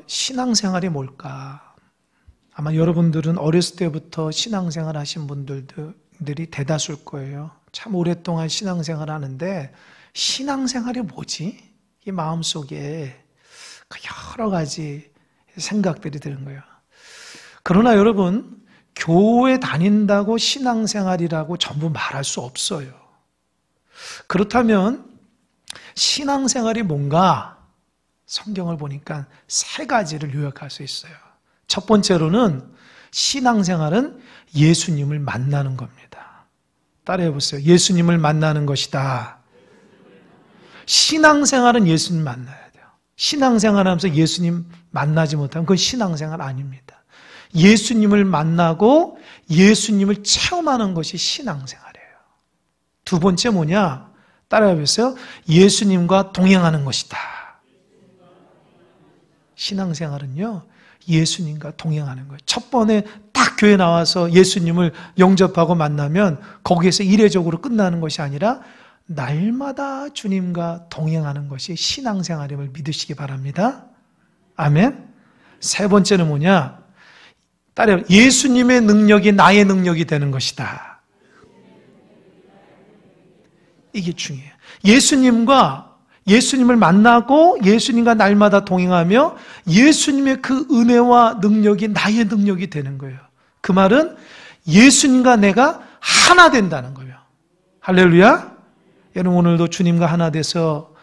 신앙생활이 뭘까? 아마 여러분들은 어렸을 때부터 신앙생활 하신 분들이 대다수일 거예요. 참 오랫동안 신앙생활 하는데 신앙생활이 뭐지? 이 마음속에 여러 가지 생각들이 드는 거예요. 그러나 여러분, 교회 다닌다고 신앙생활이라고 전부 말할 수 없어요. 그렇다면 신앙생활이 뭔가? 성경을 보니까 세 가지를 요약할 수 있어요. 첫 번째로는 신앙생활은 예수님을 만나는 겁니다. 따라해 보세요. 예수님을 만나는 것이다. 신앙생활은 예수님 만나야 돼요. 신앙생활하면서 예수님 만나지 못하면 그건 신앙생활 아닙니다. 예수님을 만나고 예수님을 체험하는 것이 신앙생활이에요. 두 번째 뭐냐? 따라해 보세요. 예수님과 동행하는 것이다. 신앙생활은요, 예수님과 동행하는 거예요. 첫 번에 딱 교회 나와서 예수님을 영접하고 만나면 거기에서 이례적으로 끝나는 것이 아니라 날마다 주님과 동행하는 것이 신앙생활임을 믿으시기 바랍니다. 아멘. 세 번째는 뭐냐? 따라요. 예수님의 능력이 나의 능력이 되는 것이다. 이게 중요해요. 예수님을 만나고 예수님과 날마다 동행하며 예수님의 그 은혜와 능력이 나의 능력이 되는 거예요. 그 말은 예수님과 내가 하나 된다는 거예요. 할렐루야. 여러분 오늘도 주님과 하나 돼서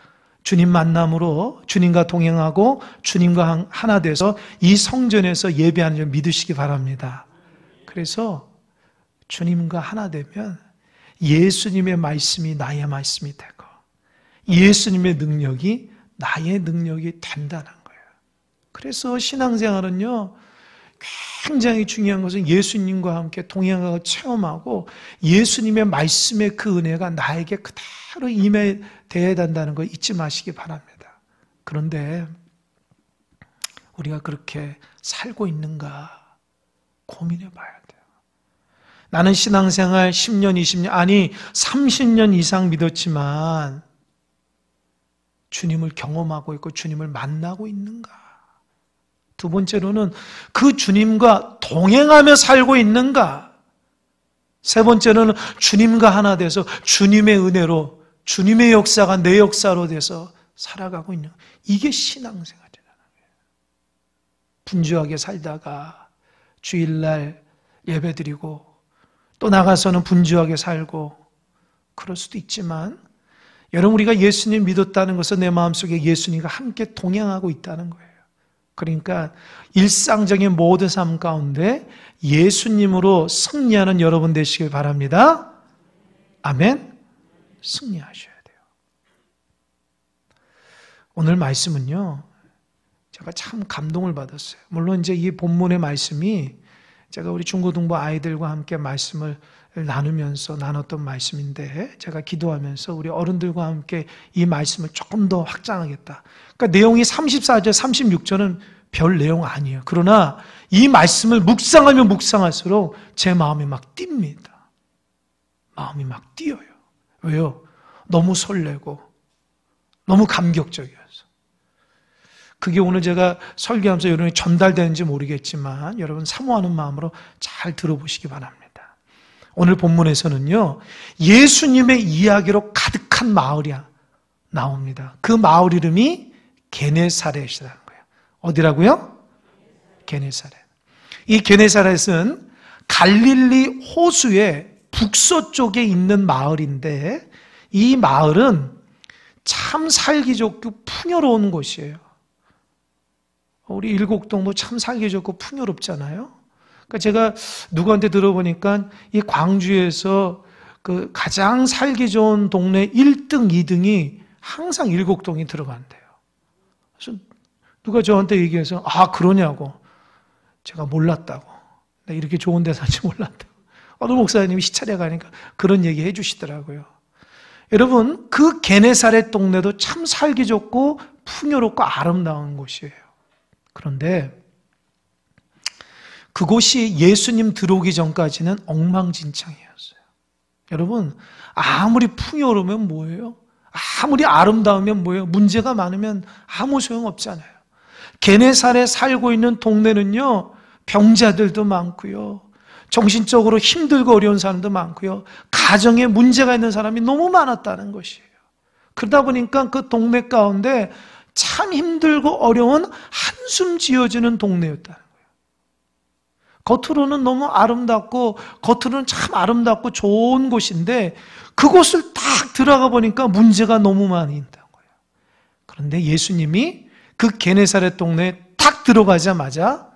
주님 만남으로 주님과 동행하고 주님과 하나 돼서 이 성전에서 예배하는 줄 믿으시기 바랍니다. 그래서 주님과 하나 되면 예수님의 말씀이 나의 말씀이 되고 예수님의 능력이 나의 능력이 된다는 거예요. 그래서 신앙생활은요, 굉장히 중요한 것은 예수님과 함께 동행하고 체험하고 예수님의 말씀의 그 은혜가 나에게 그대로 임해야 된다는 거 잊지 마시기 바랍니다. 그런데 우리가 그렇게 살고 있는가 고민해 봐야 돼요. 나는 신앙생활 10년, 20년, 아니 30년 이상 믿었지만 주님을 경험하고 있고 주님을 만나고 있는가? 두 번째로는 그 주님과 동행하며 살고 있는가? 세 번째로는 주님과 하나 돼서 주님의 은혜로 주님의 역사가 내 역사로 돼서 살아가고 있는 이게 신앙생활이라는 거예요. 분주하게 살다가 주일날 예배드리고 또 나가서는 분주하게 살고 그럴 수도 있지만 여러분 우리가 예수님 믿었다는 것은 내 마음속에 예수님과 함께 동행하고 있다는 거예요. 그러니까 일상적인 모든 삶 가운데 예수님으로 승리하는 여러분 되시길 바랍니다. 아멘. 승리하셔야 돼요. 오늘 말씀은요, 제가 참 감동을 받았어요. 물론 이제 이 본문의 말씀이 제가 우리 중고등부 아이들과 함께 말씀을 나누면서 나눴던 말씀인데 제가 기도하면서 우리 어른들과 함께 이 말씀을 조금 더 확장하겠다. 그러니까 내용이 34절, 36절은 별 내용 아니에요. 그러나 이 말씀을 묵상하면 묵상할수록 제 마음이 막 뜁니다. 마음이 막 뛰어요. 왜요? 너무 설레고 너무 감격적이어서. 그게 오늘 제가 설교하면서 여러분이 전달되는지 모르겠지만 여러분 사모하는 마음으로 잘 들어보시기 바랍니다. 오늘 본문에서는요, 예수님의 이야기로 가득한 마을이 나옵니다. 그 마을 이름이 게네사렛이라는 거예요. 어디라고요? 게네사렛. 이 게네사렛은 갈릴리 호수의 북서쪽에 있는 마을인데 이 마을은 참 살기 좋고 풍요로운 곳이에요. 우리 일곡동도 참 살기 좋고 풍요롭잖아요. 그러니까 제가 누구한테 들어보니까 이 광주에서 그 가장 살기 좋은 동네 1등, 2등이 항상 일곡동이 들어간대요. 그래서 누가 저한테 얘기해서 아 그러냐고 제가 몰랐다고 나 이렇게 좋은 데 사는지 몰랐다고 어느 목사님이 시찰에 가니까 그런 얘기 해주시더라고요. 여러분 그 게네사렛 동네도 참 살기 좋고 풍요롭고 아름다운 곳이에요. 그런데 그곳이 예수님 들어오기 전까지는 엉망진창이었어요. 여러분 아무리 풍요로우면 뭐예요? 아무리 아름다우면 뭐예요? 문제가 많으면 아무 소용없잖아요. 게네사렛에 살고 있는 동네는요, 병자들도 많고요, 정신적으로 힘들고 어려운 사람도 많고요, 가정에 문제가 있는 사람이 너무 많았다는 것이에요. 그러다 보니까 그 동네 가운데 참 힘들고 어려운 한숨 지어지는 동네였다는 거예요. 겉으로는 너무 아름답고, 겉으로는 참 아름답고 좋은 곳인데, 그곳을 딱 들어가 보니까 문제가 너무 많이 있다는 거예요. 그런데 예수님이 그 게네사렛 동네에 딱 들어가자마자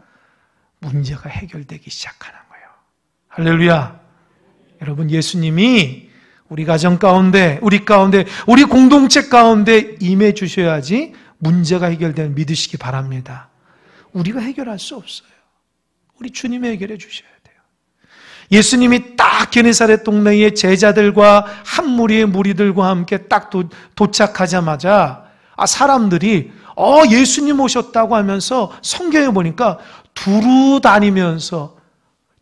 문제가 해결되기 시작하는 거예요. 할렐루야. 여러분, 예수님이 우리 가정 가운데, 우리 공동체 가운데 임해 주셔야지 문제가 해결되는 믿으시기 바랍니다. 우리가 해결할 수 없어요. 우리 주님이 해결해 주셔야 돼요. 예수님이 딱 게네사렛 동네의 제자들과 한 무리의 무리들과 함께 딱 도착하자마자 사람들이 예수님 오셨다고 하면서 성경에 보니까 두루 다니면서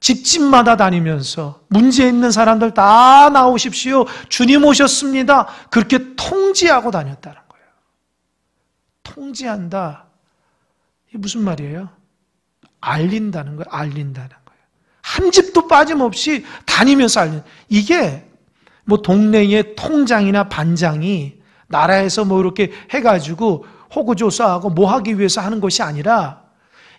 집집마다 다니면서 문제 있는 사람들 다 나오십시오. 주님 오셨습니다. 그렇게 통지하고 다녔다는 거예요. 통지한다. 이게 무슨 말이에요? 알린다는 거예요. 알린다는 거예요. 한 집도 빠짐없이 다니면서 알린. 이게 뭐 동네의 통장이나 반장이 나라에서 뭐 이렇게 해가지고 호구조사하고 뭐 하기 위해서 하는 것이 아니라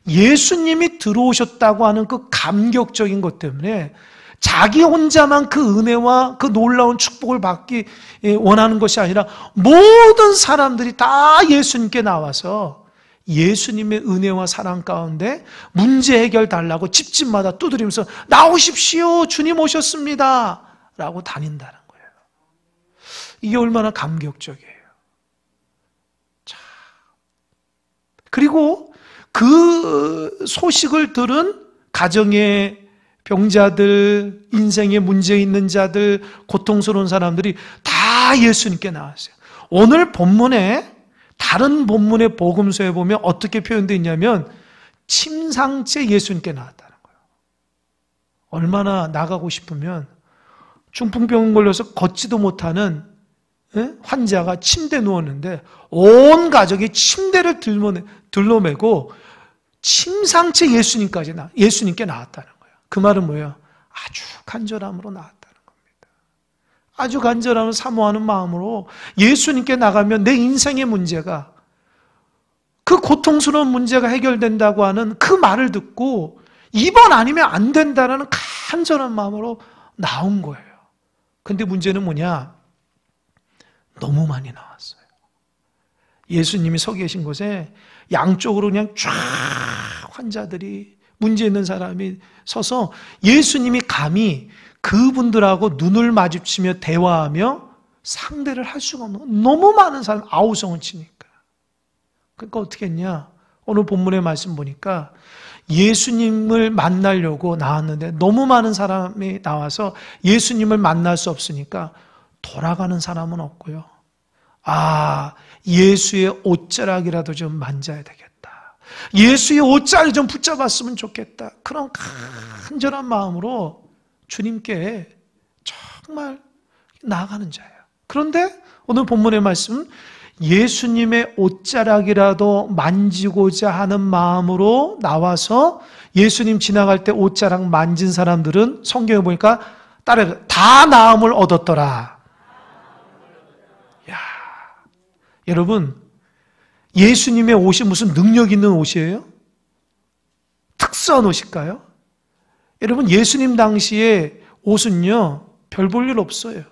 예수님이 들어오셨다고 하는 그 감격적인 것 때문에 자기 혼자만 그 은혜와 그 놀라운 축복을 받기 원하는 것이 아니라 모든 사람들이 다 예수님께 나와서 예수님의 은혜와 사랑 가운데 문제 해결 달라고 집집마다 두드리면서 나오십시오. 주님 오셨습니다. 라고 다닌다는 거예요. 이게 얼마나 감격적이에요. 자, 그리고 그 소식을 들은 가정의 병자들, 인생에 문제 있는 자들, 고통스러운 사람들이 다 예수님께 나왔어요. 오늘 본문에, 다른 본문의 복음서에 보면 어떻게 표현되어 있냐면 침상째 예수님께 나왔다는 거예요. 얼마나 나가고 싶으면 중풍병 걸려서 걷지도 못하는 환자가 침대에 누웠는데 온 가족이 침대를 들러매고 침상째 예수님께 나왔다는 거예요. 그 말은 뭐예요? 아주 간절함으로 나왔다는 겁니다. 아주 간절함을 사모하는 마음으로 예수님께 나가면 내 인생의 문제가, 그 고통스러운 문제가 해결된다고 하는 그 말을 듣고 이번 아니면 안 된다는 간절한 마음으로 나온 거예요. 근데 문제는 뭐냐? 너무 많이 나왔어요. 예수님이 서 계신 곳에 양쪽으로 그냥 쫙 환자들이, 문제 있는 사람이 서서 예수님이 감히 그분들하고 눈을 마주치며 대화하며 상대를 할 수가 없는, 너무 많은 사람, 아우성을 치니까. 그러니까 어떻게 했냐? 오늘 본문의 말씀 보니까 예수님을 만나려고 나왔는데 너무 많은 사람이 나와서 예수님을 만날 수 없으니까 돌아가는 사람은 없고요. 예수의 옷자락이라도 좀 만져야 되겠다. 예수의 옷자리 좀 붙잡았으면 좋겠다. 그런 간절한 마음으로 주님께 정말 나아가는 자예요. 그런데 오늘 본문의 말씀, 예수님의 옷자락이라도 만지고자 하는 마음으로 나와서 예수님 지나갈 때 옷자락 만진 사람들은 성경에 보니까 따라해서 다 나음을 얻었더라. 여러분, 예수님의 옷이 무슨 능력 있는 옷이에요? 특수한 옷일까요? 여러분, 예수님 당시에 옷은요, 별 볼 일 없어요.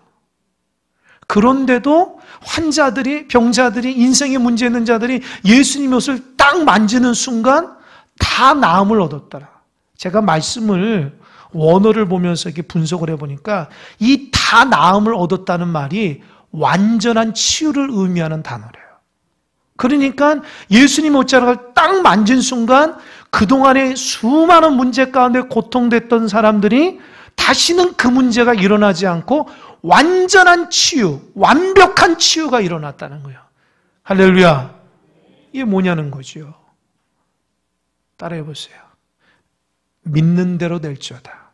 그런데도 환자들이, 병자들이, 인생에 문제 있는 자들이 예수님 옷을 딱 만지는 순간 다 나음을 얻었더라. 제가 말씀을, 원어를 보면서 이렇게 분석을 해보니까 이 다 나음을 얻었다는 말이 완전한 치유를 의미하는 단어래요. 그러니까 예수님 옷자락을 딱 만진 순간 그동안의 수많은 문제 가운데 고통됐던 사람들이 다시는 그 문제가 일어나지 않고 완전한 치유, 완벽한 치유가 일어났다는 거예요. 할렐루야. 이게 뭐냐는 거죠. 따라해 보세요. 믿는 대로 될지어다.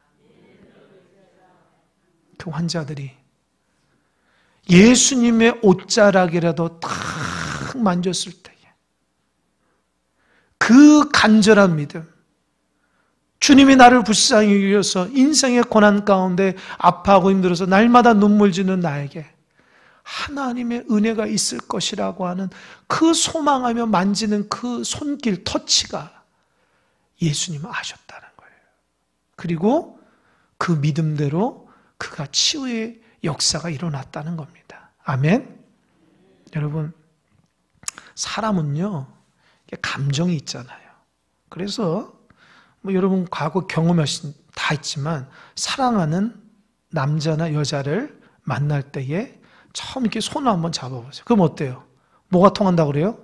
그 환자들이 예수님의 옷자락이라도 딱 만졌을 때에 그 간절한 믿음, 주님이 나를 불쌍히 여겨서 인생의 고난 가운데 아파하고 힘들어서 날마다 눈물 지는 나에게 하나님의 은혜가 있을 것이라고 하는 그 소망하며 만지는 그 손길, 터치가 예수님을 아셨다는 거예요. 그리고 그 믿음대로 그가 치유의 역사가 일어났다는 겁니다. 아멘. 여러분, 사람은요, 감정이 있잖아요. 그래서 여러분 과거 경험하신 다 있지만 사랑하는 남자나 여자를 만날 때에 처음 이렇게 손을 한번 잡아보세요. 그럼 어때요? 뭐가 통한다고 그래요?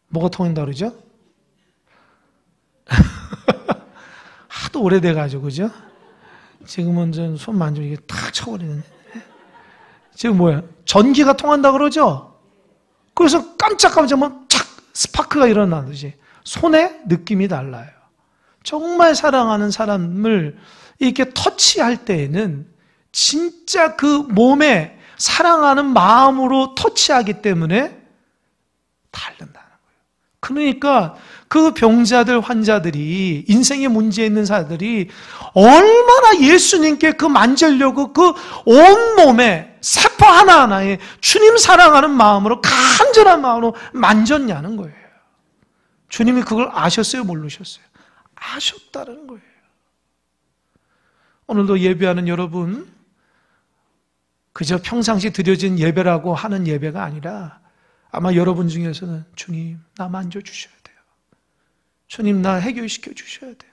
뭐가 통한다고 그러죠? 하도 오래돼가지고, 그죠? 지금은 전 손 만지면 이게 탁 쳐버리는데. 지금 뭐야? 전기가 통한다고 그러죠? 그래서 깜짝깜짝 착 스파크가 일어나듯이 손의 느낌이 달라요. 정말 사랑하는 사람을 이렇게 터치할 때에는 진짜 그 몸에 사랑하는 마음으로 터치하기 때문에 다른다는 거예요. 그러니까 그 병자들, 환자들이, 인생에 문제 있는 사람들이 얼마나 예수님께 그 만지려고 그 온몸에 세포 하나하나에 주님 사랑하는 마음으로, 간절한 마음으로 만졌냐는 거예요. 주님이 그걸 아셨어요? 모르셨어요? 아셨다는 거예요. 오늘도 예배하는 여러분, 그저 평상시 드려진 예배라고 하는 예배가 아니라 아마 여러분 중에서는 주님, 나 만져주셔야 돼요. 주님, 나 해결시켜 주셔야 돼요.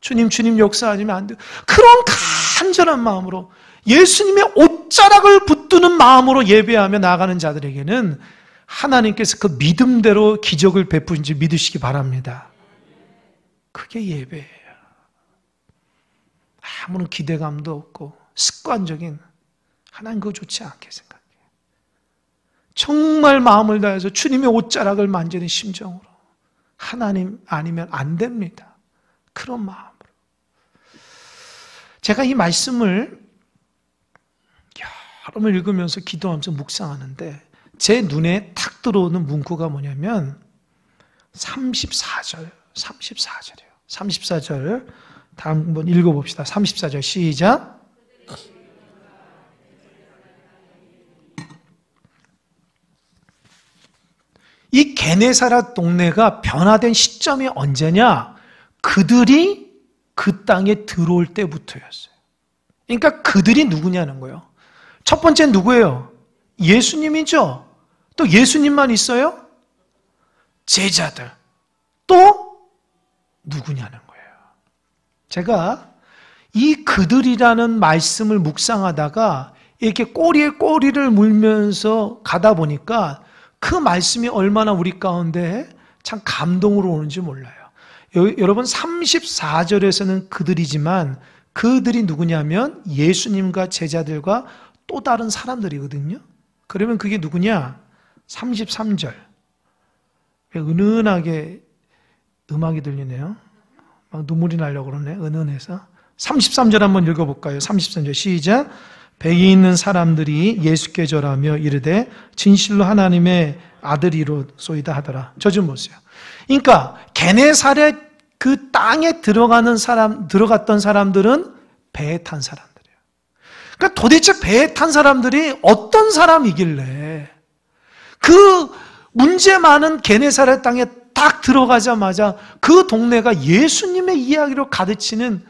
주님 역사 아니면 안 돼요. 그런 간절한 마음으로 예수님의 옷자락을 붙드는 마음으로 예배하며 나아가는 자들에게는 하나님께서 그 믿음대로 기적을 베푸신지 믿으시기 바랍니다. 그게 예배예요. 아무런 기대감도 없고 습관적인, 하나님 그거 좋지 않게 생각해요. 정말 마음을 다해서 주님의 옷자락을 만지는 심정으로, 하나님 아니면 안 됩니다. 그런 마음으로. 제가 이 말씀을 여러 번 읽으면서 기도하면서 묵상하는데 제 눈에 탁 들어오는 문구가 뭐냐면 34절이에요. 34절 다음 한번 읽어봅시다. 34절 시작. 이 게네사렛 동네가 변화된 시점이 언제냐? 그들이 그 땅에 들어올 때부터였어요. 그러니까 그들이 누구냐는 거예요. 첫 번째는 누구예요? 예수님이죠. 또 예수님만 있어요? 제자들. 또 누구냐는 거예요. 제가 이 그들이라는 말씀을 묵상하다가 이렇게 꼬리에 꼬리를 물면서 가다 보니까 그 말씀이 얼마나 우리 가운데 참 감동으로 오는지 몰라요. 여러분 34절에서는 그들이지만 그들이 누구냐면 예수님과 제자들과 또 다른 사람들이거든요. 그러면 그게 누구냐? 33절. 은은하게 음악이 들리네요. 막 눈물이 나려고 그러네. 은은해서. 33절 한번 읽어볼까요? 33절 시작. 배에 있는 사람들이 예수께 절하며 이르되 진실로 하나님의 아들이로소이다 하더라. 저 좀 보세요. 그러니까 게네사렛 그 땅에 들어갔던 사람들은 배에 탄 사람들이에요. 그러니까 도대체 배에 탄 사람들이 어떤 사람이길래 그 문제 많은 게네사렛 땅에 딱 들어가자마자 그 동네가 예수님의 이야기로 가득치는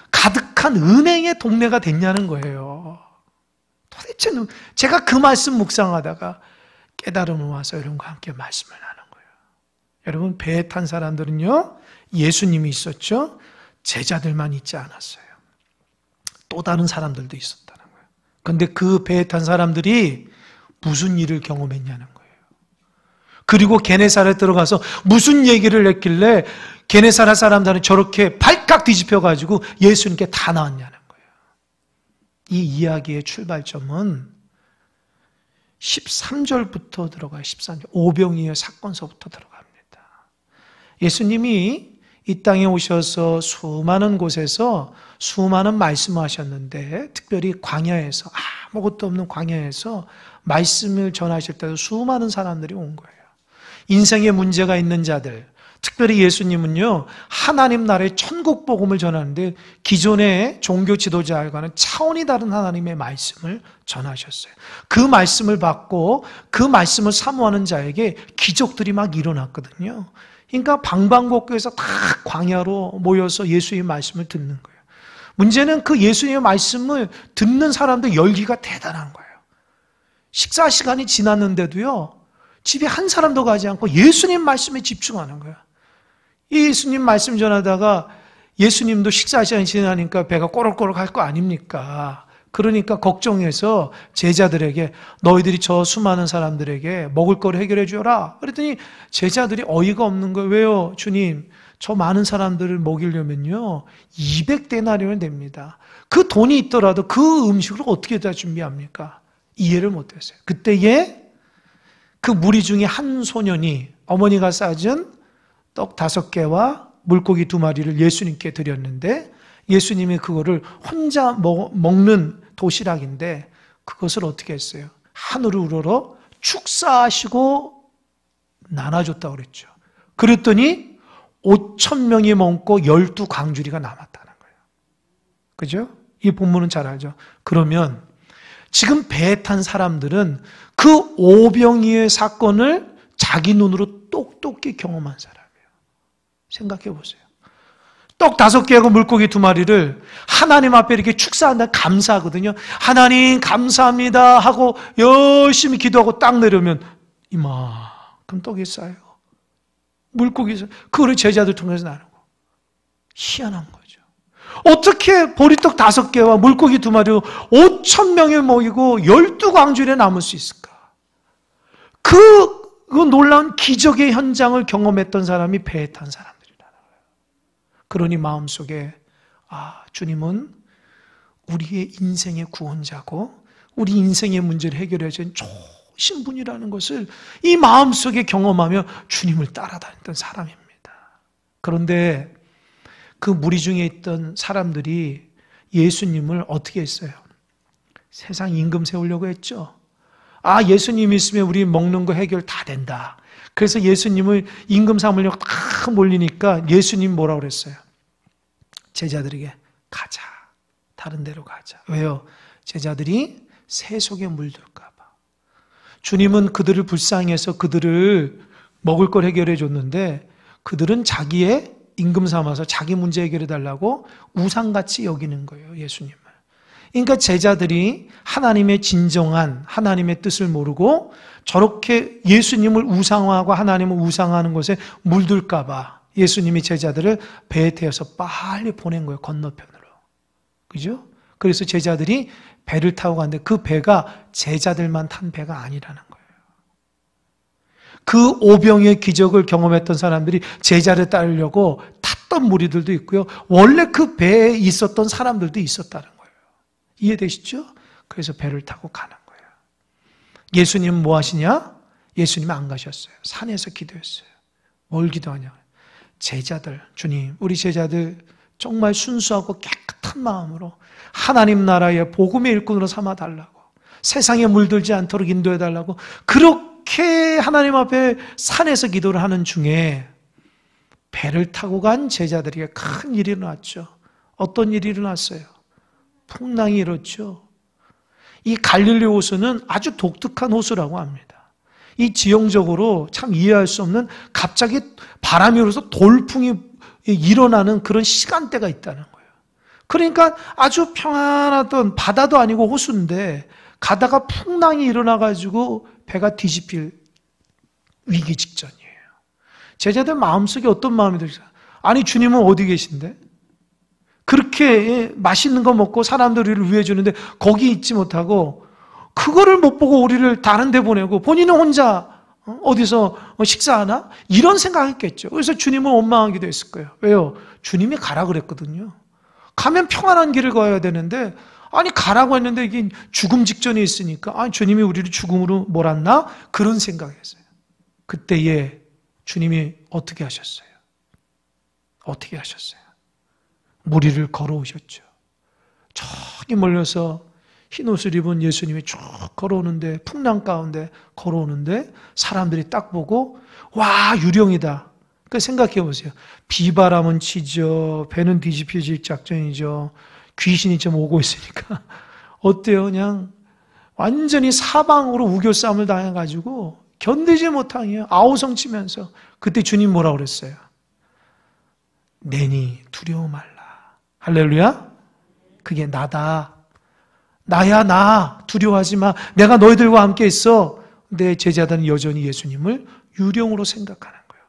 가득한 은행의 동네가 됐냐는 거예요. 도대체 제가 그 말씀 묵상하다가 깨달음을 와서 여러분과 함께 말씀을 나눈 거예요. 여러분 배에 탄 사람들은요 예수님이 있었죠. 제자들만 있지 않았어요. 또 다른 사람들도 있었다는 거예요. 그런데 그 배에 탄 사람들이 무슨 일을 경험했냐는 거예요. 그리고 게네사렛 들어가서 무슨 얘기를 했길래 게네사렛 사람들은 저렇게 발칵 뒤집혀가지고 예수님께 다 나왔냐는 거예요. 이 이야기의 출발점은 13절부터 들어가요. 13절. 오병이어 사건서부터 들어갑니다. 예수님이 이 땅에 오셔서 수많은 곳에서 수많은 말씀을 하셨는데 특별히 광야에서 아무것도 없는 광야에서 말씀을 전하실 때도 수많은 사람들이 온 거예요. 인생에 문제가 있는 자들, 특별히 예수님은요, 하나님 나라의 천국 복음을 전하는데 기존의 종교 지도자와는 차원이 다른 하나님의 말씀을 전하셨어요. 그 말씀을 받고 그 말씀을 사모하는 자에게 기적들이 막 일어났거든요. 그러니까 방방곡곡에서 다 광야로 모여서 예수의 말씀을 듣는 거예요. 문제는 그 예수님의 말씀을 듣는 사람들 열기가 대단한 거예요. 식사 시간이 지났는데도요, 집에 한 사람도 가지 않고 예수님 말씀에 집중하는 거예요. 예수님 말씀 전하다가 예수님도 식사 시간이 지나니까 배가 꼬락꼬락 할 거 아닙니까? 그러니까 걱정해서 제자들에게 너희들이 저 수많은 사람들에게 먹을 거를 해결해 주어라. 그랬더니 제자들이 어이가 없는 거예요. 왜요? 주님, 저 많은 사람들을 먹이려면요 200데나리온이 됩니다. 그 돈이 있더라도 그 음식을 어떻게 다 준비합니까? 이해를 못했어요. 그때에 그 무리 중에 한 소년이 어머니가 싸준 떡 5개와 물고기 2마리를 예수님께 드렸는데 예수님이 그거를 혼자 먹는 도시락인데 그것을 어떻게 했어요? 하늘을 우러러 축사하시고 나눠줬다고 그랬죠. 그랬더니 5,000명이 먹고 12광주리가 남았다는 거예요. 그죠? 이 본문은 잘 알죠. 그러면 지금 배에 탄 사람들은 그 오병이의 사건을 자기 눈으로 똑똑히 경험한 사람이에요. 생각해 보세요. 떡 5개하고 물고기 2마리를 하나님 앞에 이렇게 축사한다 감사하거든요. 하나님 감사합니다 하고 열심히 기도하고 딱 내려오면 이만큼 떡이 쌓여요. 물고기 쌓여요. 그거를 제자들 통해서 나누고. 희한한 거죠. 어떻게 보리떡 5개와 물고기 2마리로 5,000명을 먹이고 12광주리에 남을 수 있을까? 그 놀라운 기적의 현장을 경험했던 사람이 배에 탄 사람들이라는 거예요. 그러니 마음속에 주님은 우리의 인생의 구원자고 우리 인생의 문제를 해결해 준 좋으신 분이라는 것을 이 마음속에 경험하며 주님을 따라다녔던 사람입니다. 그런데 그 무리 중에 있던 사람들이 예수님을 어떻게 했어요? 세상 임금 세우려고 했죠. 예수님 있으면 우리 먹는 거 해결 다 된다. 그래서 예수님을 임금 삼으려고 다 몰리니까 예수님 뭐라고 그랬어요? 제자들에게 가자. 다른 데로 가자. 왜요? 제자들이 새 속에 물들까 봐. 주님은 그들을 불쌍해서 그들을 먹을 걸 해결해 줬는데 그들은 자기의 임금 삼아서 자기 문제 해결해 달라고 우상같이 여기는 거예요. 예수님을. 그러니까 제자들이 하나님의 진정한 하나님의 뜻을 모르고 저렇게 예수님을 우상화하고 하나님을 우상화하는 것에 물들까 봐 예수님이 제자들을 배에 태워서 빨리 보낸 거예요. 건너편으로. 그죠? 그래서 제자들이 배를 타고 갔는데 그 배가 제자들만 탄 배가 아니라는 거예요. 그 오병이의 기적을 경험했던 사람들이 제자를 따르려고 탔던 무리들도 있고요. 원래 그 배에 있었던 사람들도 있었다는 거예요. 이해되시죠? 그래서 배를 타고 가는 거예요. 예수님은 뭐 하시냐? 예수님은 안 가셨어요. 산에서 기도했어요. 뭘 기도하냐? 제자들, 주님, 우리 제자들 정말 순수하고 깨끗한 마음으로 하나님 나라의 복음의 일꾼으로 삼아달라고, 세상에 물들지 않도록 인도해달라고 그렇게 하나님 앞에 산에서 기도를 하는 중에 배를 타고 간 제자들에게 큰 일이 일어났죠. 어떤 일이 일어났어요? 풍랑이 일었죠. 이 갈릴리 호수는 아주 독특한 호수라고 합니다. 이 지형적으로 참 이해할 수 없는 갑자기 바람이 불어서 돌풍이 일어나는 그런 시간대가 있다는 거예요. 그러니까 아주 평안하던 바다도 아니고 호수인데 가다가 풍랑이 일어나가지고 배가 뒤집힐 위기 직전이에요. 제자들 마음속에 어떤 마음이 들어요? 아니 주님은 어디 계신데? 그렇게 맛있는 거 먹고 사람들을 우리를 위해 주는데 거기 있지 못하고 그거를 못 보고 우리를 다른 데 보내고 본인은 혼자 어디서 식사하나? 이런 생각했겠죠. 그래서 주님은 원망하기도 했을 거예요. 왜요? 주님이 가라 그랬거든요. 가면 평안한 길을 가야 되는데 아니 가라고 했는데 이게 죽음 직전에 있으니까 주님이 우리를 죽음으로 몰았나? 그런 생각했어요. 그때에 주님이 어떻게 하셨어요? 어떻게 하셨어요? 무리를 걸어오셨죠. 저기 멀려서 흰 옷을 입은 예수님이 쭉 걸어오는데 풍랑 가운데 걸어오는데 사람들이 딱 보고 와 유령이다. 그 생각해 보세요. 비바람은 치죠. 배는 뒤집혀질 작전이죠. 귀신이 좀 오고 있으니까. 어때요? 그냥 완전히 사방으로 우겨 싸움을 당해가지고 견디지 못하게요. 아우성치면서. 그때 주님 뭐라고 그랬어요? 내니 두려워 말라. 할렐루야? 그게 나다. 나야 나. 두려워하지 마. 내가 너희들과 함께 있어. 내 제자들은 여전히 예수님을 유령으로 생각하는 거예요.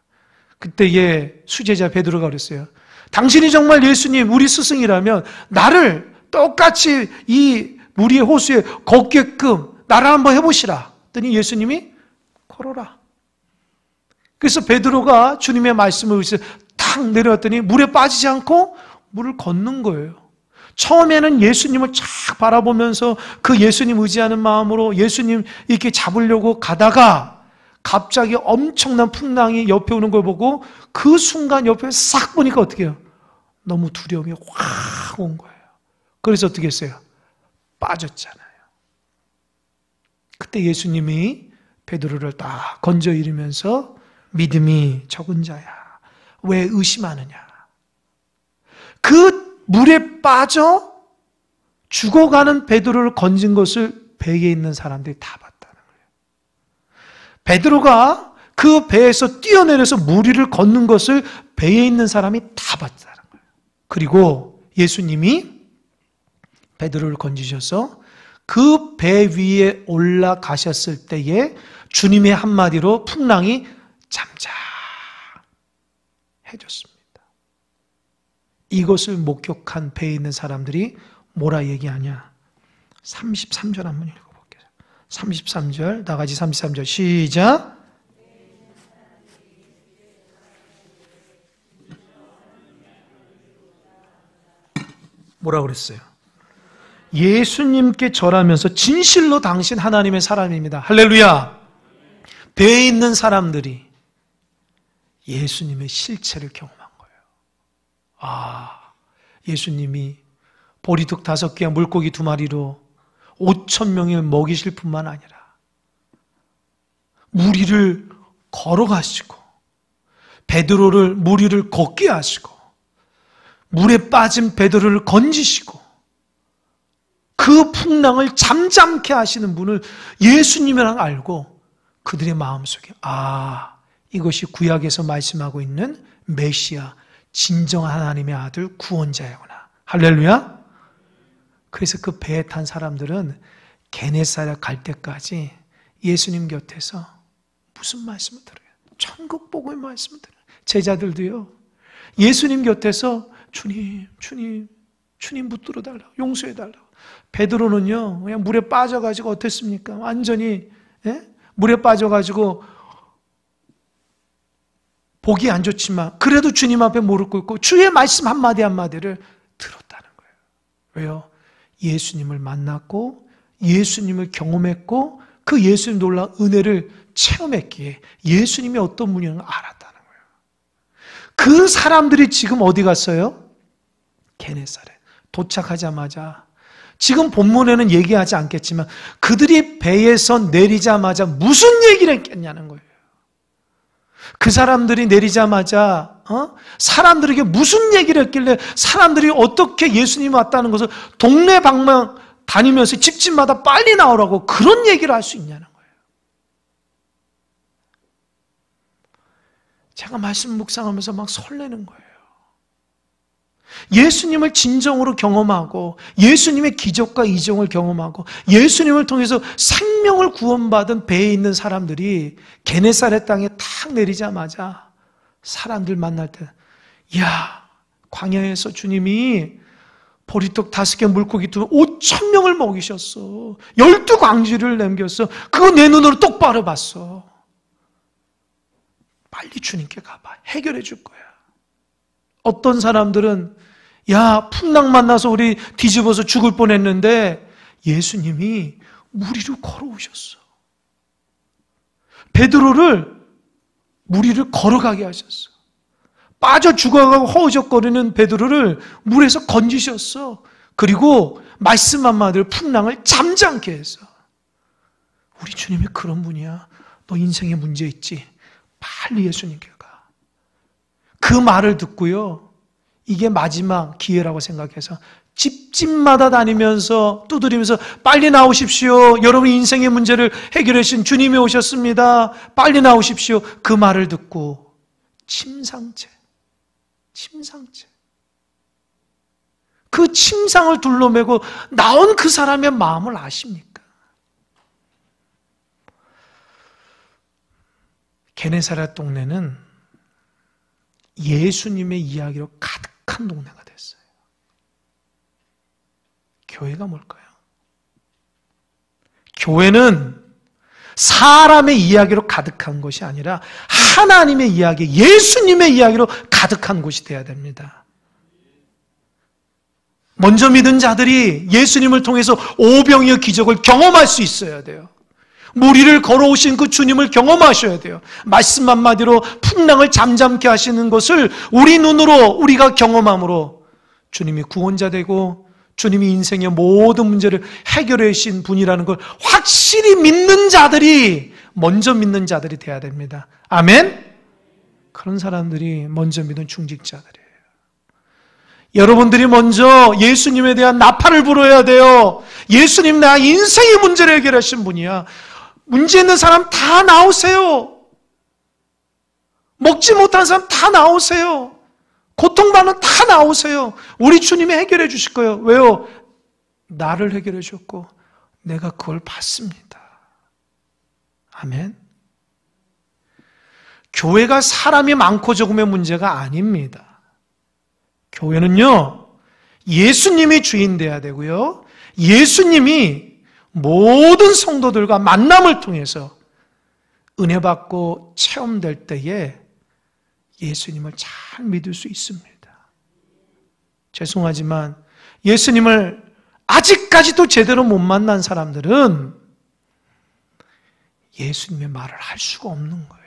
그때 수제자 베드로가 그랬어요. 당신이 정말 예수님 우리 스승이라면 나를 똑같이 이 무리의 호수에 걷게끔 나를 한번 해보시라. 그랬더니 예수님이 걸어라. 그래서 베드로가 주님의 말씀을 의지해 탁 내려왔더니 물에 빠지지 않고 물을 걷는 거예요. 처음에는 예수님을 쫙 바라보면서 그 예수님 의지하는 마음으로 예수님 이렇게 잡으려고 가다가 갑자기 엄청난 풍랑이 옆에 오는 걸 보고 그 순간 옆에 싹 보니까 어떻게 해요? 너무 두려움이 확 온 거예요. 그래서 어떻게 했어요? 빠졌잖아요. 그때 예수님이 베드로를 딱 건져 이르면서 믿음이 적은 자야. 왜 의심하느냐? 그 물에 빠져 죽어가는 베드로를 건진 것을 배에 있는 사람들이 다 봤다는 거예요. 베드로가 그 배에서 뛰어내려서 물 위를 걷는 것을 배에 있는 사람이 다 봤다는 거예요. 그리고 예수님이 베드로를 건지셔서 그 배 위에 올라가셨을 때에 주님의 한마디로 풍랑이 잠잠해졌습니다. 이것을 목격한 배에 있는 사람들이 뭐라 얘기하냐? 33절 한번 읽어볼게요. 33절, 나가지 33절 시작. 뭐라 그랬어요? 예수님께 절하면서 진실로 당신 하나님의 사람입니다. 할렐루야. 배에 있는 사람들이 예수님의 실체를 경험한 거예요. 예수님이 보리떡 5개와 물고기 2마리로 5,000명을 먹이실 뿐만 아니라 물 위를 걸어가시고 베드로를 물 위를 걷게 하시고 물에 빠진 베드로를 건지시고 그 풍랑을 잠잠케 하시는 분을 예수님이라고 알고 그들의 마음속에 이것이 구약에서 말씀하고 있는 메시아, 진정한 하나님의 아들 구원자이구나. 할렐루야. 그래서 그 배에 탄 사람들은 게네사렛 갈 때까지 예수님 곁에서 무슨 말씀을 들어요? 천국 복음의 말씀을 들어요. 제자들도요. 예수님 곁에서 주님 붙들어 달라고, 용서해 달라고. 베드로는요, 그냥 물에 빠져가지고 어땠습니까? 완전히, 물에 빠져가지고 보기 안 좋지만, 그래도 주님 앞에 무릎 꿇고 주의 말씀 한마디 한마디를 들었다는 거예요. 왜요? 예수님을 만났고, 예수님을 경험했고, 그 예수님 놀라운 은혜를 체험했기에 예수님이 어떤 분이냐는 알았다는 거예요. 그 사람들이 지금 어디 갔어요? 게네사렛. 도착하자마자 지금 본문에는 얘기하지 않겠지만 그들이 배에서 내리자마자 무슨 얘기를 했겠냐는 거예요. 그 사람들이 내리자마자 사람들에게 무슨 얘기를 했길래 사람들이 어떻게 예수님이 왔다는 것을 동네 방방 다니면서 집집마다 빨리 나오라고 그런 얘기를 할 수 있냐는 거예요. 제가 말씀 묵상하면서 막 설레는 거예요. 예수님을 진정으로 경험하고 예수님의 기적과 이적을 경험하고 예수님을 통해서 생명을 구원받은 배에 있는 사람들이 게네사렛 땅에 탁 내리자마자 사람들 만날 때 광야에서 주님이 보리떡 5개 물고기 2개 5,000명을 먹이셨어. 12광지를 남겼어. 그거 내 눈으로 똑바로 봤어. 빨리 주님께 가봐. 해결해 줄 거야. 어떤 사람들은 풍랑 만나서 우리 뒤집어서 죽을 뻔했는데 예수님이 물 위로 걸어오셨어. 베드로를 물 위를 걸어가게 하셨어. 빠져 죽어가고 허우적거리는 베드로를 물에서 건지셨어. 그리고 말씀 한마디로 풍랑을 잠잠케 해서 우리 주님이 그런 분이야. 너 인생에 문제 있지? 빨리 예수님께 가. 그 말을 듣고요, 이게 마지막 기회라고 생각해서 집집마다 다니면서 두드리면서 빨리 나오십시오. 여러분 인생의 문제를 해결해 주신 주님이 오셨습니다. 빨리 나오십시오. 그 말을 듣고 침상체. 그 침상을 둘러매고 나온 그 사람의 마음을 아십니까? 게네사렛 동네는 예수님의 이야기로 가득한 동네가 됐어요. 교회가 뭘까요? 교회는 사람의 이야기로 가득한 것이 아니라 하나님의 이야기, 예수님의 이야기로 가득한 곳이 되어야 됩니다. 먼저 믿은 자들이 예수님을 통해서 오병이어 기적을 경험할 수 있어야 돼요. 무리를 걸어오신 그 주님을 경험하셔야 돼요. 말씀 한마디로 풍랑을 잠잠케 하시는 것을 우리 눈으로 우리가 경험함으로 주님이 구원자 되고 주님이 인생의 모든 문제를 해결해 주신 분이라는 걸 확실히 믿는 자들이, 먼저 믿는 자들이 돼야 됩니다. 아멘? 그런 사람들이 먼저 믿은 중직자들이에요. 여러분들이 먼저 예수님에 대한 나팔을 불어야 돼요. 예수님, 나 인생의 문제를 해결하신 분이야. 문제 있는 사람 다 나오세요. 먹지 못한 사람 다 나오세요. 고통받는 다 나오세요. 우리 주님이 해결해 주실 거예요. 왜요? 나를 해결해 주셨고 내가 그걸 받습니다. 아멘. 교회가 사람이 많고 적음의 문제가 아닙니다. 교회는요, 예수님이 주인 돼야 되고요, 예수님이 모든 성도들과 만남을 통해서 은혜 받고 체험될 때에 예수님을 잘 믿을 수 있습니다. 죄송하지만 예수님을 아직까지도 제대로 못 만난 사람들은 예수님의 말을 할 수가 없는 거예요.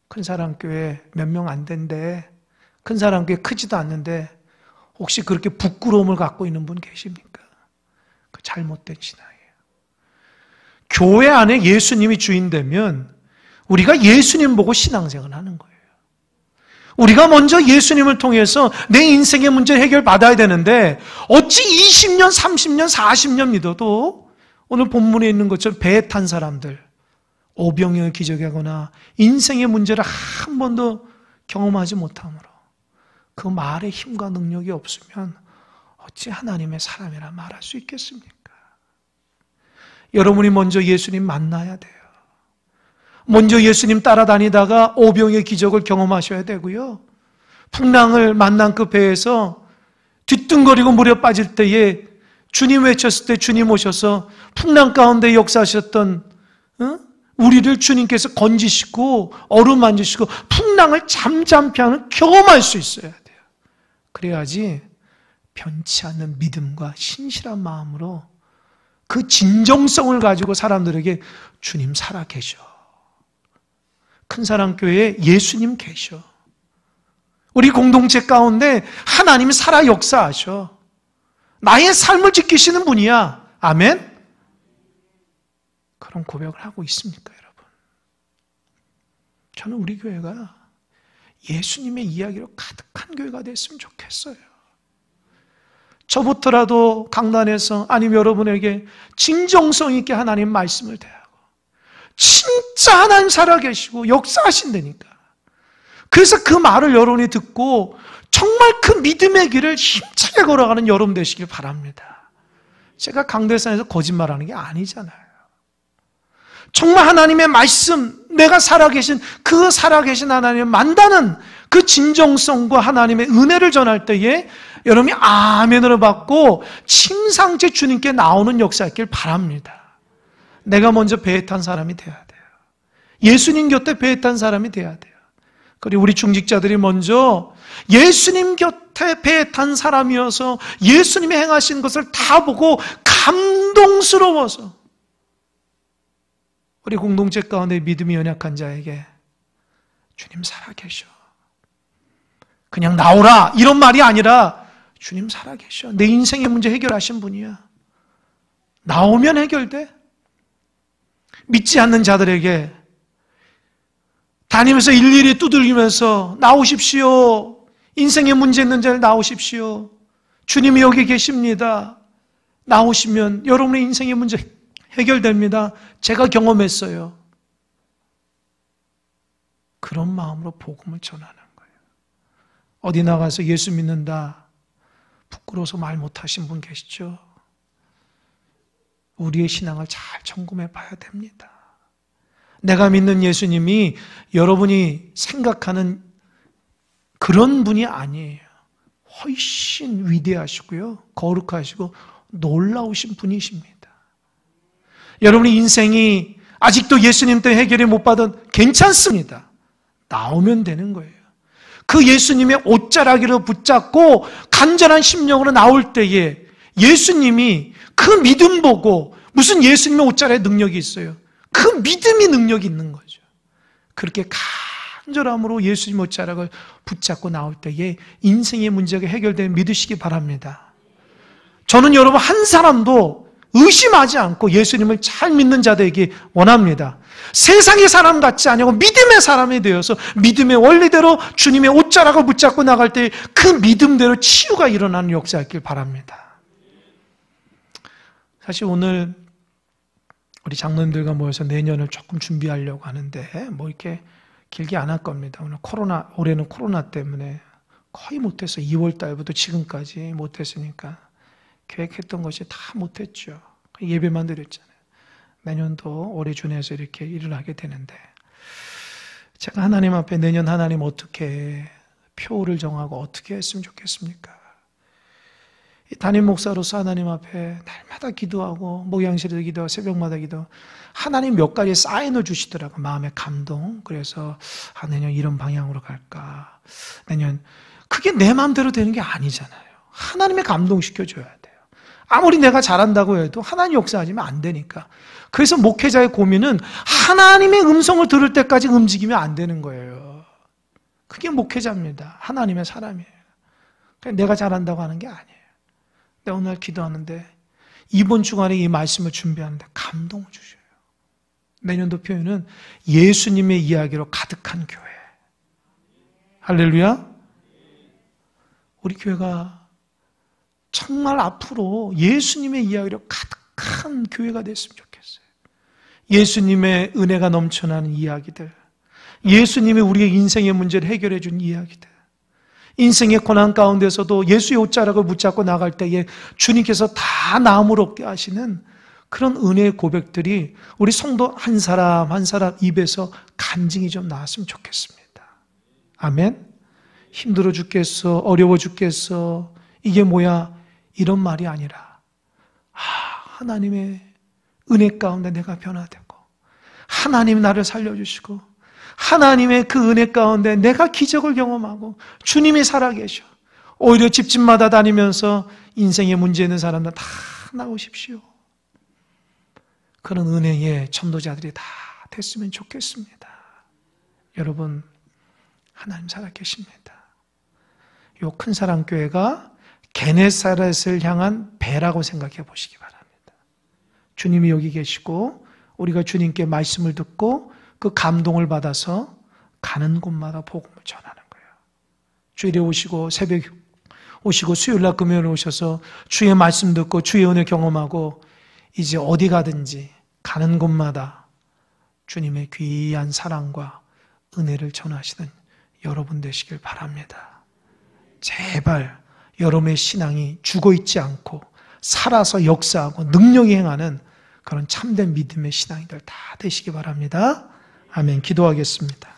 큰사랑교회 몇 명 안 된대, 큰사랑교회 크지도 않는데 혹시 그렇게 부끄러움을 갖고 있는 분 계십니까? 그 잘못된 신앙이에요. 교회 안에 예수님이 주인 되면 우리가 예수님 보고 신앙생활을 하는 거예요. 우리가 먼저 예수님을 통해서 내 인생의 문제 해결받아야 되는데 어찌 20년, 30년, 40년 믿어도 오늘 본문에 있는 것처럼 배에 탄 사람들, 오병이어 기적하거나 인생의 문제를 한 번도 경험하지 못함으로 그 말에 힘과 능력이 없으면 어찌 하나님의 사람이라 말할 수 있겠습니까? 여러분이 먼저 예수님 만나야 돼요. 먼저 예수님 따라다니다가 오병이어 기적을 경험하셔야 되고요, 풍랑을 만난 그 배에서 뒤뚱거리고 물에 빠질 때에 주님 외쳤을 때 주님 오셔서 풍랑 가운데 역사하셨던 우리를 주님께서 건지시고 어루만지시고 풍랑을 잠잠케 하는 경험할 수 있어야 돼요. 그래야지 변치 않는 믿음과 신실한 마음으로 그 진정성을 가지고 사람들에게 주님 살아계셔, 큰사랑교회에 예수님 계셔, 우리 공동체 가운데 하나님이 살아 역사하셔, 나의 삶을 지키시는 분이야. 아멘? 그런 고백을 하고 있습니까, 여러분? 저는 우리 교회가 예수님의 이야기로 가득한 교회가 됐으면 좋겠어요. 저부터라도 강단에서 아니면 여러분에게 진정성 있게 하나님 말씀을 대하고 진짜 하나님 살아계시고 역사하신다니까. 그래서 그 말을 여러분이 듣고 정말 그 믿음의 길을 힘차게 걸어가는 여러분 되시길 바랍니다. 제가 강대상에서 거짓말하는 게 아니잖아요. 정말 하나님의 말씀, 내가 살아계신 그 살아계신 하나님을 만나는 그 진정성과 하나님의 은혜를 전할 때에 여러분이 아멘으로 받고 침상째 주님께 나오는 역사였길 바랍니다. 내가 먼저 배에 탄 사람이 돼야 돼요. 예수님 곁에 배에 탄 사람이 돼야 돼요. 그리고 우리 중직자들이 먼저 예수님 곁에 배에 탄 사람이어서 예수님이 행하신 것을 다 보고 감동스러워서 우리 공동체 가운데 믿음이 연약한 자에게 주님 살아계셔, 그냥 나오라 이런 말이 아니라 주님 살아계셔, 내 인생의 문제 해결하신 분이야, 나오면 해결돼. 믿지 않는 자들에게 다니면서 일일이 두들기면서 나오십시오. 인생에 문제 있는 자를 나오십시오. 주님이 여기 계십니다. 나오시면 여러분의 인생의 문제 해결됩니다. 제가 경험했어요. 그런 마음으로 복음을 전하는 거예요. 어디 나가서 예수 믿는다 부끄러워서 말 못하신 분 계시죠? 우리의 신앙을 잘 점검해 봐야 됩니다. 내가 믿는 예수님이 여러분이 생각하는 그런 분이 아니에요. 훨씬 위대하시고요, 거룩하시고 놀라우신 분이십니다. 여러분의 인생이 아직도 예수님 때문에 해결이 못 받은 괜찮습니다. 나오면 되는 거예요. 그 예수님의 옷자락으로 붙잡고 간절한 심령으로 나올 때에 예수님이 그 믿음 보고, 무슨 예수님의 옷자락에 능력이 있어요. 그 믿음이 능력이 있는 거죠. 그렇게 간절함으로 예수님 옷자락을 붙잡고 나올 때에 인생의 문제가 해결되면 믿으시기 바랍니다. 저는 여러분 한 사람도 의심하지 않고 예수님을 잘 믿는 자들에게 원합니다. 세상의 사람 같지 아니고 믿음의 사람이 되어서 믿음의 원리대로 주님의 옷자락을 붙잡고 나갈 때 그 믿음대로 치유가 일어나는 역사였길 바랍니다. 사실 오늘 우리 장로님들과 모여서 내년을 조금 준비하려고 하는데 뭐 이렇게 길게 안 할 겁니다. 올해는 코로나 때문에 거의 못했어요. 2월 달부터 지금까지 못했으니까 계획했던 것이 다 못했죠. 예배만 드렸잖아요. 내년도 올해 준해서 이렇게 일을 하게 되는데, 제가 하나님 앞에 내년 하나님 어떻게 표를 정하고 어떻게 했으면 좋겠습니까? 담임 목사로서 하나님 앞에 날마다 기도하고 목양실에서 기도하고 새벽마다 기도, 하나님 몇 가지 사인을 주시더라고요. 마음의 감동. 그래서 내년 이런 방향으로 갈까, 내년, 그게 내 마음대로 되는 게 아니잖아요. 하나님의 감동시켜줘야 돼요. 아무리 내가 잘한다고 해도 하나님 역사하지면 안 되니까. 그래서 목회자의 고민은 하나님의 음성을 들을 때까지 움직이면 안 되는 거예요. 그게 목회자입니다. 하나님의 사람이에요. 그러니까 내가 잘한다고 하는 게 아니에요. 내가 오늘 기도하는데, 이번 주간에 이 말씀을 준비하는데 감동을 주셔요. 내년도 표현은 예수님의 이야기로 가득한 교회. 할렐루야. 우리 교회가 정말 앞으로 예수님의 이야기로 가득한 교회가 됐으면 좋겠어요. 예수님의 은혜가 넘쳐나는 이야기들, 예수님이 우리의 인생의 문제를 해결해 준 이야기들, 인생의 고난 가운데서도 예수의 옷자락을 붙잡고 나갈 때에 주님께서 다 나음을 얻게 하시는 그런 은혜의 고백들이 우리 성도 한 사람 한 사람 입에서 간증이 좀 나왔으면 좋겠습니다. 아멘. 힘들어 죽겠어, 어려워 죽겠어, 이게 뭐야, 이런 말이 아니라, 하나님의 은혜 가운데 내가 변화되고, 하나님이 나를 살려주시고, 하나님의 그 은혜 가운데 내가 기적을 경험하고 주님이 살아계셔. 오히려 집집마다 다니면서 인생에 문제 있는 사람들 다 나오십시오. 그런 은혜의 전도자들이 다 됐으면 좋겠습니다. 여러분, 하나님 살아계십니다. 요 큰 사랑교회가 게네사렛을 향한 배라고 생각해 보시기 바랍니다. 주님이 여기 계시고 우리가 주님께 말씀을 듣고 그 감동을 받아서 가는 곳마다 복음을 전하는 거예요. 주일에 오시고 새벽에 오시고 수요일날 금요일에 오셔서 주의 말씀 듣고 주의 은혜 경험하고 이제 어디 가든지 가는 곳마다 주님의 귀한 사랑과 은혜를 전하시는 여러분 되시길 바랍니다. 제발 여러분의 신앙이 죽어있지 않고 살아서 역사하고 능력이 행하는 그런 참된 믿음의 신앙이들 다 되시기 바랍니다. 아멘. 기도하겠습니다.